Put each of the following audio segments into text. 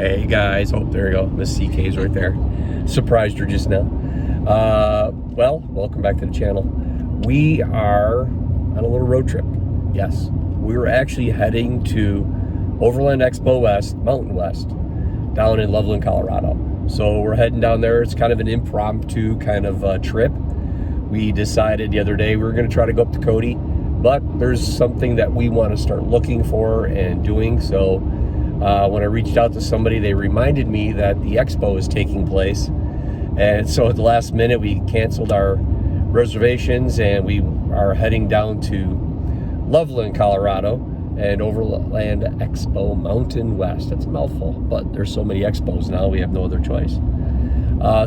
Hey guys, oh there you go, Miss CK's right there. Surprised her just now. Well, welcome back to the channel. We are on a little road trip. Yes, we're actually heading to Overland Expo West, Mountain West, down in Loveland, Colorado. So we're heading down there. It's kind of an impromptu kind of trip. We decided the other day we were going to try to go up to Cody, but there's something that we want to start looking for and doing. So when I reached out to somebody, they reminded me that the Expo is taking place. And so at the last minute, we canceled our reservations and we are heading down to Loveland, Colorado, and Overland Expo Mountain West. That's a mouthful, but there's so many expos now, we have no other choice.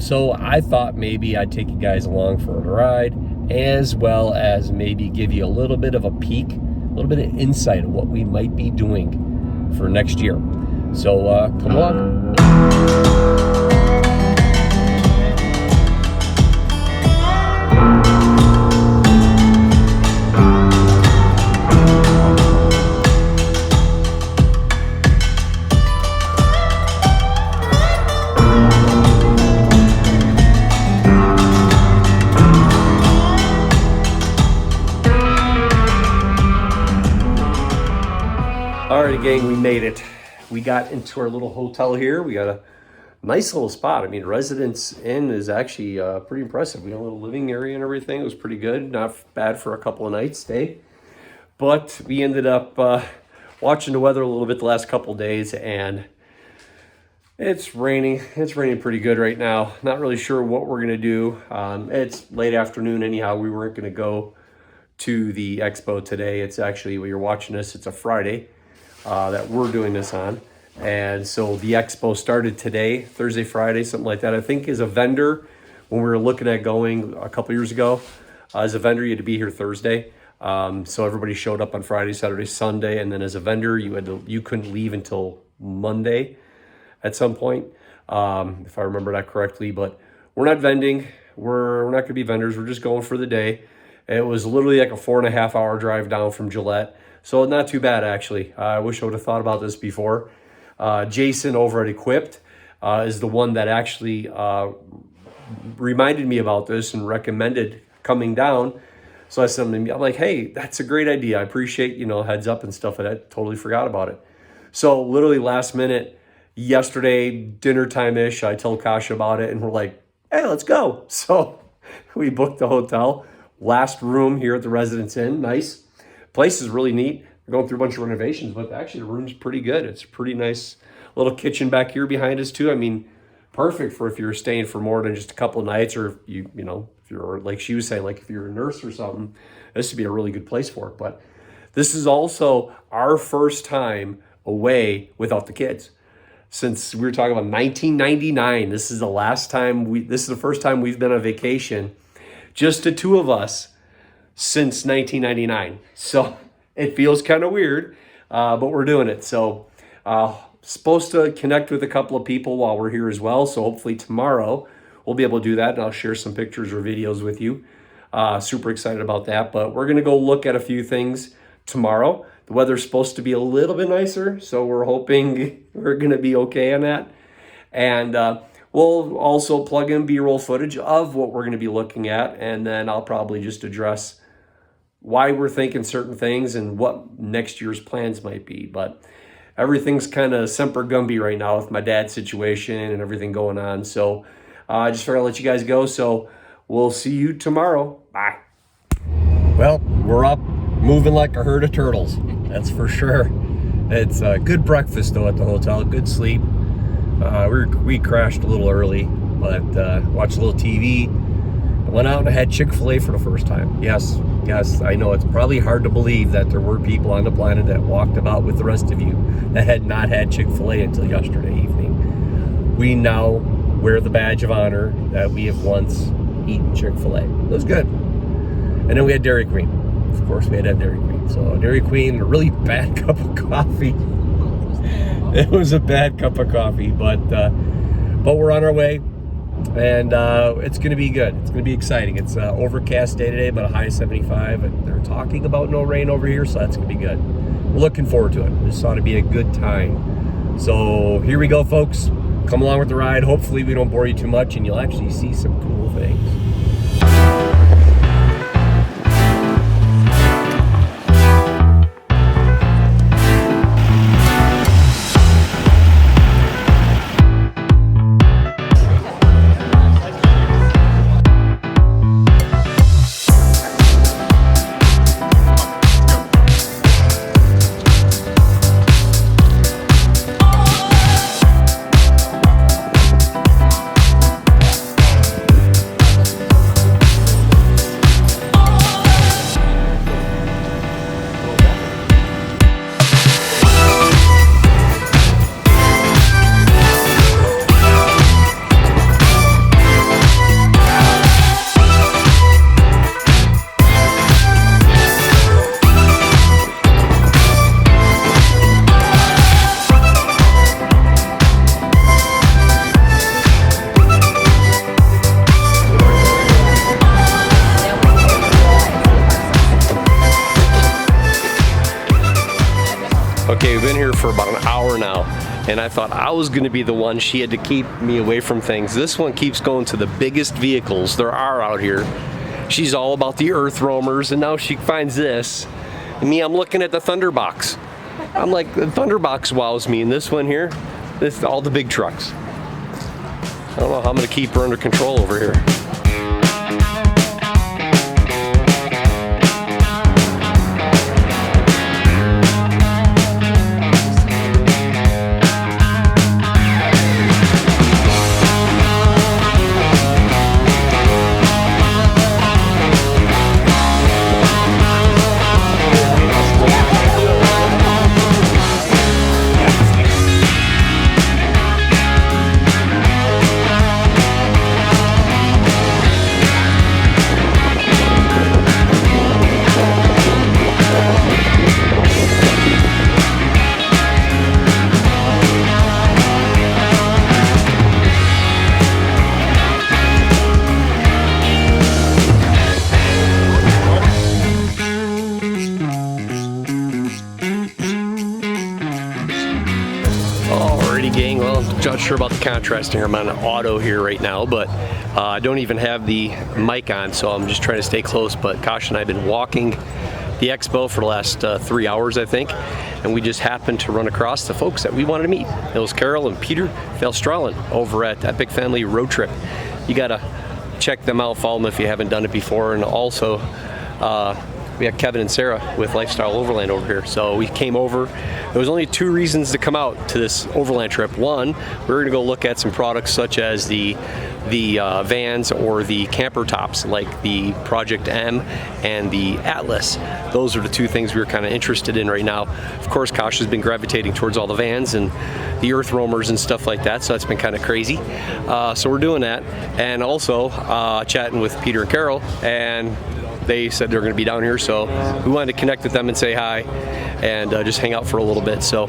So I thought maybe I'd take you guys along for a ride, as well as maybe give you a little bit of a peek, a little bit of insight of what we might be doing for next year. So come along. Alright gang, we made it. We got into our little hotel here. We got a nice little spot. I mean, Residence Inn is actually pretty impressive. We got a little living area and everything. It was pretty good. Not bad for a couple of nights stay. But we ended up watching the weather a little bit the last couple of days, and it's raining. It's raining pretty good right now. Not really sure what we're going to do. It's late afternoon anyhow. We weren't going to go to the Expo today. It's actually, when you're watching this, it's a Friday that we're doing this on. And so the Expo started today, Thursday, Friday, something like that. I think as a vendor, when we were looking at going a couple years ago, as a vendor, you had to be here Thursday. So everybody showed up on Friday, Saturday, Sunday. And then as a vendor, you couldn't leave until Monday at some point, if I remember that correctly. But we're not vending. We're not going to be vendors. We're just going for the day. It was literally like a 4.5 hour drive down from Gillette. So not too bad, actually. I wish I would have thought about this before. Jason over at Equipped is the one that actually reminded me about this and recommended coming down. So I said to him, I'm like, hey, that's a great idea. I appreciate, heads up and stuff. And I totally forgot about it. So literally last minute, yesterday, dinner time-ish, I told Kasha about it and we're like, hey, let's go. So we booked the hotel. Last room here at the Residence Inn. Nice. Place is really neat. We're going through a bunch of renovations, but actually the room's pretty good. It's a pretty nice little kitchen back here behind us too. I mean, perfect for if you're staying for more than just a couple of nights, or if if you're, like she was saying, like if you're a nurse or something, this would be a really good place for it. But this is also our first time away without the kids. Since we were talking about 1999, this is the first time we've been on vacation, just the two of us, since 1999. So it feels kind of weird, but we're doing it. So supposed to connect with a couple of people while we're here as well. So hopefully tomorrow we'll be able to do that, and I'll share some pictures or videos with you. Super excited about that. But we're going to go look at a few things tomorrow. The weather's supposed to be a little bit nicer, so we're hoping we're going to be okay on that. And we'll also plug in B-roll footage of what we're going to be looking at, and then I'll probably just address why we're thinking certain things and what next year's plans might be. But everything's kind of semper gumby right now with my dad's situation and everything going on. So I just figured I'd let you guys go. So we'll see you tomorrow. Bye. Well, we're up, moving like a herd of turtles. That's for sure. It's a good breakfast though at the hotel, good sleep. We crashed a little early, but watched a little TV. I went out and I had Chick-fil-A for the first time. Yes, I know it's probably hard to believe that there were people on the planet that walked about with the rest of you that had not had Chick-fil-A until yesterday evening. We now wear the badge of honor that we have once eaten Chick-fil-A. It was good. And then we had Dairy Queen. Of course, we had that Dairy Queen. So Dairy Queen, a really bad cup of coffee. It was a bad cup of coffee, but we're on our way. And it's going to be good. It's going to be exciting. It's an overcast day today, but a high of 75. And they're talking about no rain over here, so that's going to be good. We're looking forward to it. This ought to be a good time So here we go, folks. Come along with the ride. Hopefully we don't bore you too much and you'll actually see some cool things. Okay, we've been here for about an hour now, and I thought I was going to be the one she had to keep me away from things. This one keeps going to the biggest vehicles there are out here. She's all about the earth roamers, and now she finds this. And me, I'm looking at the Thunderbox. I'm like, the Thunderbox wows me, and this one here, this is all the big trucks. I don't know how I'm going to keep her under control over here. Gang, well, I'm not sure about the contrasting here. I'm on an auto here right now, but I don't even have the mic on, so I'm just trying to stay close. But Kosh and I have been walking the Expo for the last 3 hours, I think, and we just happened to run across the folks that we wanted to meet. It was Carol and Peter Velstralen over at Epic Family Road Trip. You gotta check them out, follow them if you haven't done it before, and also we have Kevin and Sarah with Lifestyle Overland over here. So we came over. There was only 2 reasons to come out to this Overland trip. One, we're gonna go look at some products such as the vans or the camper tops, like the Project M and the Atlas. Those are the 2 things we were kind of interested in right now. Of course, Kosh has been gravitating towards all the vans and the earth roamers and stuff like that, so that's been kind of crazy. So we're doing that, and also chatting with Peter and Carol, and they said they're going to be down here, so we wanted to connect with them and say hi and just hang out for a little bit. So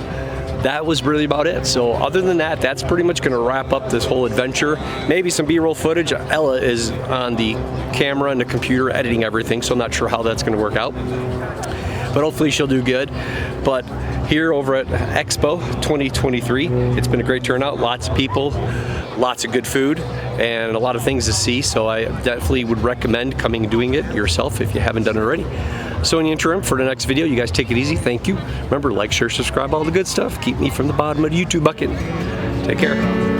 that was really about it. So other than that, that's pretty much going to wrap up this whole adventure. Maybe some B-roll footage. Ella is on the camera and the computer editing everything, so I'm not sure how that's going to work out, but hopefully she'll do good. But here over at Expo 2023, it's been a great turnout. Lots of people, lots of good food, and a lot of things to see. So I definitely would recommend coming and doing it yourself if you haven't done it already. So in the interim, for the next video, you guys take it easy. Thank you. Remember, like, share, subscribe, all the good stuff. Keep me from the bottom of the YouTube bucket. Take care.